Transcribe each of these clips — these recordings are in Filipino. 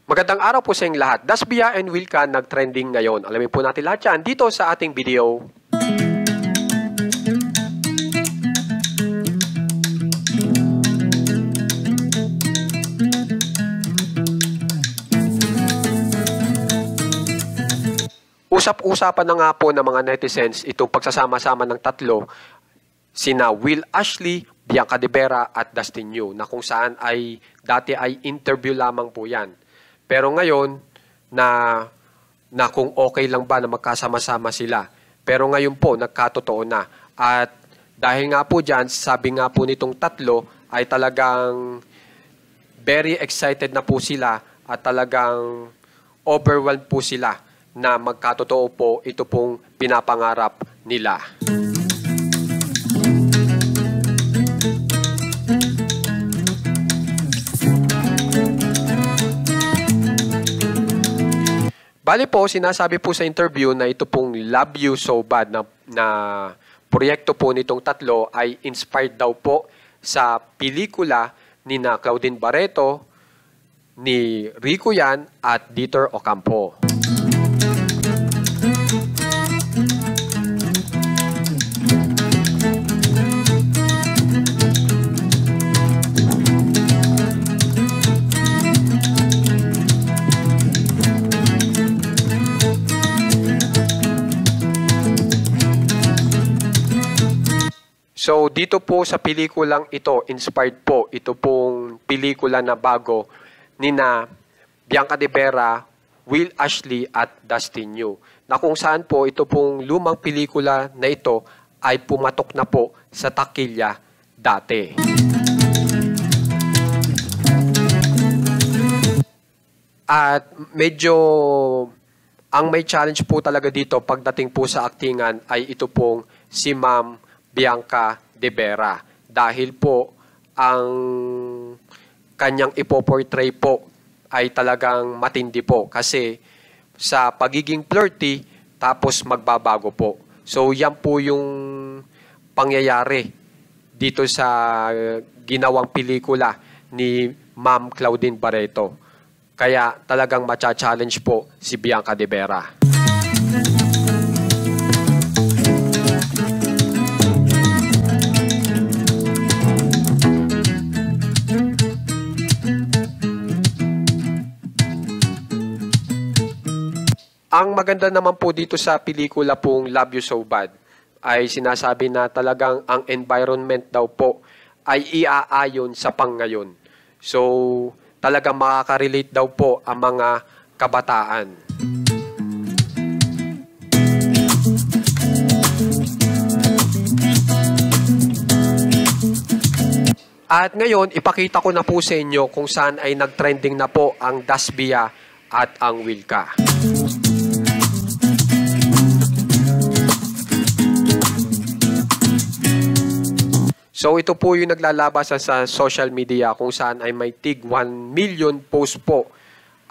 Magandang araw po sa inyong lahat. Dasbia and Wilka nag-trending ngayon. Alamin po natin lahat yan dito sa ating video. Usap-usapan na nga po ng mga netizens itong pagsasama-sama ng tatlo, sina Will Ashley, Bianca De Vera at Dustin Yu, na kung saan ay dati ay interview lamang po yan. Pero ngayon na kung okay lang ba na magkasama-sama sila. Pero ngayon po nagkatotoo na. At dahil nga po dyan, sabi nga po nitong tatlo ay talagang very excited na po sila at talagang overwhelmed po sila na magkatotoo po ito pong pinapangarap nila. Bali po, sinasabi po sa interview na ito pong Love You So Bad na proyekto po nitong tatlo ay inspired daw po sa pelikula ni na Claudine Barreto, ni Rico Yan at Dieter Ocampo. So, dito po sa pelikulang ito, inspired po, ito pong pelikula na bago ni na Bianca De Vera, Will Ashley at Dustin Yu, na kung saan po ito pong lumang pelikula na ito ay pumatok na po sa takilya dati. At medyo ang may challenge po talaga dito pagdating po sa aktingan ay ito pong si Ma'am Bianca De Vera, dahil po ang kanyang ipoportray po ay talagang matindi po kasi sa pagiging flirty tapos magbabago po. So yan po yung pangyayari dito sa ginawang pelikula ni Ma'am Claudine Barreto. Kaya talagang macha-challenge po si Bianca De Vera. Ang maganda naman po dito sa pelikula pong Love You So Bad ay sinasabi na talagang ang environment daw po ay iaayon sa pangngayon. So, talagang makaka-relate daw po ang mga kabataan. At ngayon, ipakita ko na po sa inyo kung saan ay nag-trending na po ang Dasbia at ang Wilka. So ito po yung naglalabasan sa social media kung saan ay may tig 1 million post po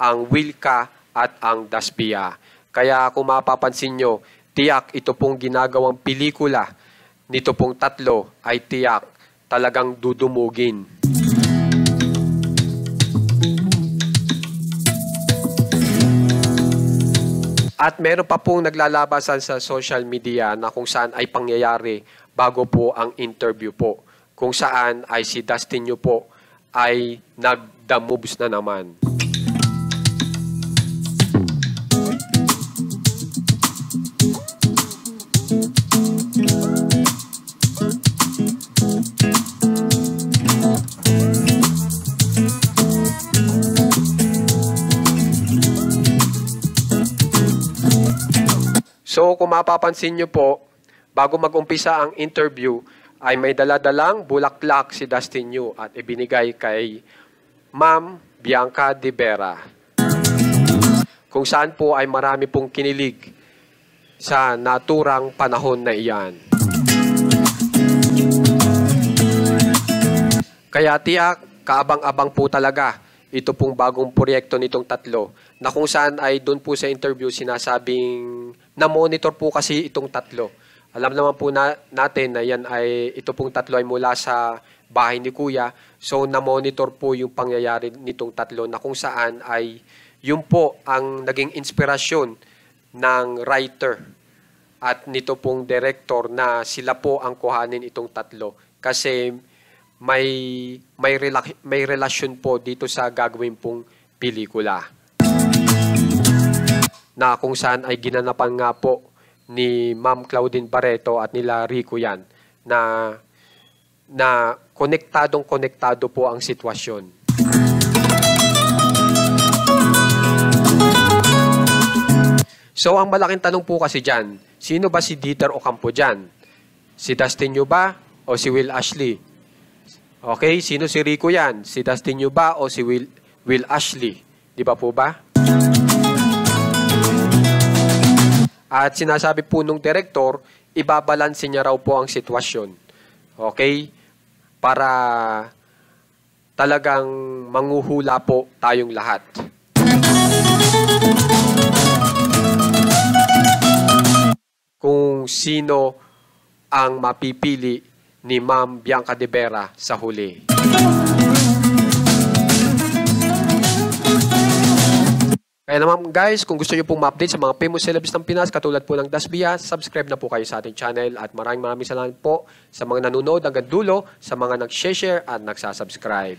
ang Wilka at ang Dasbia. Kaya kung mapapansin nyo, tiyak ito pong ginagawang pelikula nito pong tatlo ay tiyak talagang dudumugin. At meron pa pong naglalabasan sa social media na kung saan ay pangyayari bago po ang interview po. Kung saan ay si Dustin Yu po ay nag-the moves na naman. So kung mapapansin nyo po, bago mag-umpisa ang interview, ay may daladalang bulaklak si Dustin Yu at ibinigay kay Ma'am Bianca De Vera. Kung saan po ay marami pong kinilig sa naturang panahon na iyan. Kaya tiyak, kaabang-abang po talaga ito pong bagong proyekto nitong tatlo, na kung saan ay doon po sa interview sinasabing na-monitor po kasi itong tatlo. Alam naman po natin na yan ay ito pong tatlo ay mula sa bahay ni Kuya. So na-monitor po yung pangyayari nitong tatlo na kung saan ay Yun po ang naging inspirasyon ng writer at nito pong director na sila po ang kuhanin itong tatlo. Kasi may relasyon po dito sa gagawin pong pelikula. Na kung saan ay ginanapan nga po ni Ma'am Claudine Barreto at nila Rico yan na konektado po ang sitwasyon. So, ang malaking tanong po kasi dyan, sino ba si Dieter Ocampo dyan? Si Dustin Yu ba o si Will Ashley? Okay, sino si Rico yan? Si Dustin Yu ba o si Will Ashley? Di ba po ba? At sinasabi po nung direktor, ibabalansin niya raw po ang sitwasyon. Okay? Para talagang manghuhula po tayong lahat. Kung sino ang mapipili ni Ma'am Bianca de Vera sa huli. Kaya naman guys, kung gusto nyo pong ma-update sa mga famous celebs ng Pinas, katulad po ng Dasbia, subscribe na po kayo sa ating channel at maraming salamat po sa mga nanonood hanggang dulo, sa mga nag-share at nagsasubscribe.